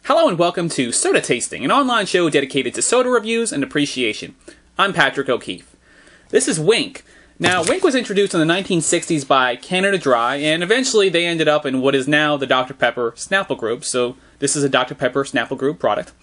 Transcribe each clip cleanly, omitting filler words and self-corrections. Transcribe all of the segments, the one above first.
Hello and welcome to Soda Tasting, an online show dedicated to soda reviews and appreciation. I'm Patrick O'Keefe. This is Wink. Now, Wink was introduced in the 1960s by Canada Dry, and eventually they ended up in what is now the Dr. Pepper Snapple Group, so this is a Dr. Pepper Snapple Group product.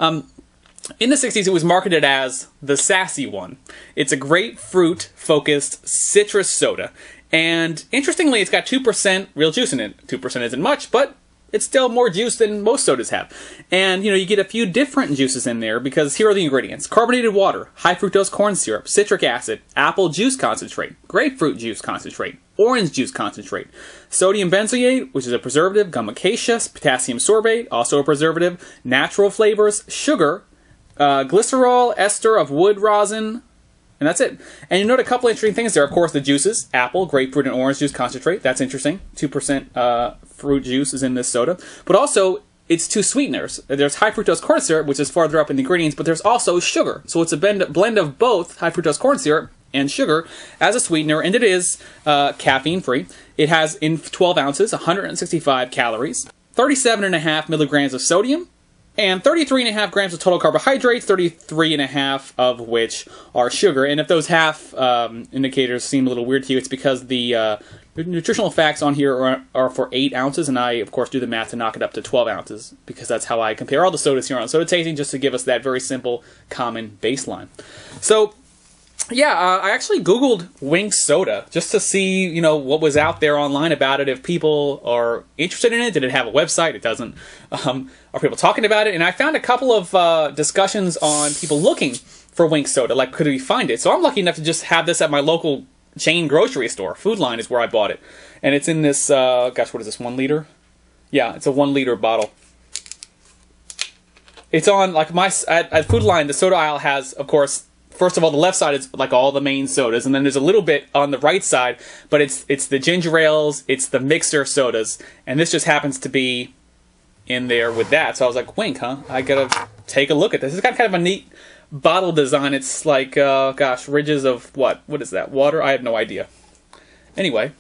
In the 60s, it was marketed as the Sassy One. It's a grapefruit-focused citrus soda, and interestingly, it's got 2% real juice in it. 2% isn't much, but it's still more juice than most sodas have. And, you get a few different juices in there because here are the ingredients. Carbonated water, high fructose corn syrup, citric acid, apple juice concentrate, grapefruit juice concentrate, orange juice concentrate, sodium benzoate, which is a preservative, gum acacia, potassium sorbate, also a preservative, natural flavors, sugar, glycerol, ester of wood rosin, and that's it. And you note a couple interesting things there. Of course, the juices, apple, grapefruit, and orange juice concentrate. That's interesting. 2% fruit juice is in this soda. But also, it's two sweeteners. There's high fructose corn syrup, which is farther up in the ingredients, but there's also sugar. So it's a blend of both high fructose corn syrup and sugar as a sweetener, and it is caffeine-free. It has, in 12 ounces, 165 calories, 37.5 milligrams of sodium, and 33.5 grams of total carbohydrates, 33.5 of which are sugar. And if those half indicators seem a little weird to you, it's because the nutritional facts on here are for 8 ounces, and I, of course, do the math to knock it up to 12 ounces, because that's how I compare all the sodas here on Soda Tasting, just to give us that very simple, common baseline. So, yeah, I actually Googled Wink soda just to see, what was out there online about it, if people are interested in it. Did it have a website? It doesn't. Are people talking about it? And I found a couple of discussions on people looking for Wink soda, like could we find it? So I'm lucky enough to just have this at my local chain grocery store. Food Line is where I bought it. And it's in this, gosh, what is this, 1 liter? Yeah, it's a 1 liter bottle. It's on, like, at Food Line, the soda aisle has, of course, first of all, the left side is like all the main sodas, and then there's a little bit on the right side, but it's the ginger ales, it's the mixer sodas, and this just happens to be in there with that. So I was like, Wink, huh? I gotta take a look at this. It's got kind of a neat bottle design. It's like, gosh, ridges of what? What is that? Water? I have no idea. Anyway.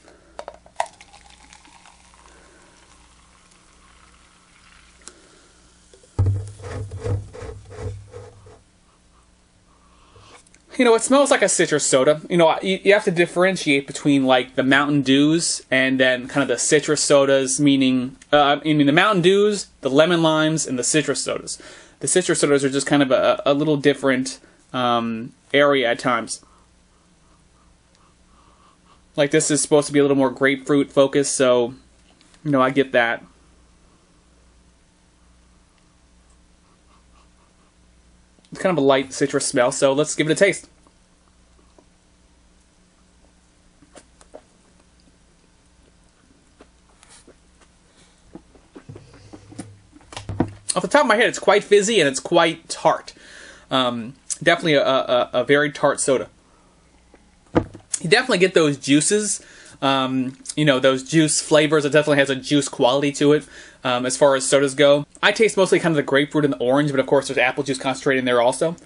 It smells like a citrus soda. You have to differentiate between, like, the Mountain Dews and then kind of the citrus sodas, meaning, the Mountain Dews, the lemon limes, and the citrus sodas. The citrus sodas are just kind of a little different area at times. Like, this is supposed to be a little more grapefruit focused, so, I get that. It's kind of a light citrus smell, so let's give it a taste. Off the top of my head, it's quite fizzy and it's quite tart. Definitely a very tart soda. You definitely get those juices, those juice flavors. It definitely has a juice quality to it as far as sodas go. I taste mostly kind of the grapefruit and the orange, but of course there's apple juice concentrate in there also.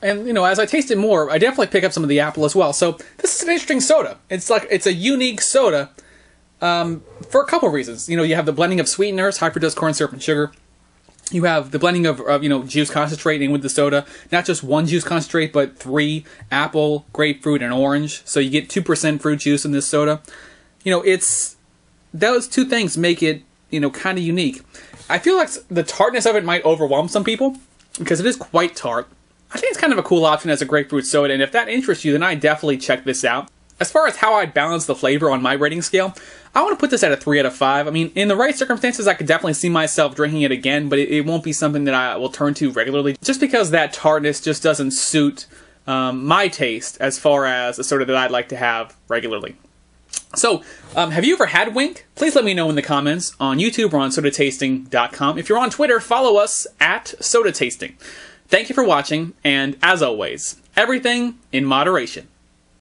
And, as I taste it more, I definitely pick up some of the apple as well. So this is an interesting soda. It's a unique soda for a couple reasons. You have the blending of sweeteners, high fructose corn syrup, and sugar. You have the blending of juice concentrate in with the soda. Not just one juice concentrate, but 3, apple, grapefruit, and orange. So you get 2% fruit juice in this soda. Those two things make it, kind of unique. I feel like the tartness of it might overwhelm some people, because it is quite tart. I think it's kind of a cool option as a grapefruit soda, and if that interests you, then I definitely check this out. As far as how I balance the flavor on my rating scale, I want to put this at a 3 out of 5. I mean, in the right circumstances, I could definitely see myself drinking it again, but it won't be something that I will turn to regularly, just because that tartness just doesn't suit my taste as far as a soda that I'd like to have regularly. So, have you ever had Wink? Please let me know in the comments on YouTube or on sodatasting.com. If you're on Twitter, follow us at Soda Tasting. Thank you for watching, and as always, everything in moderation.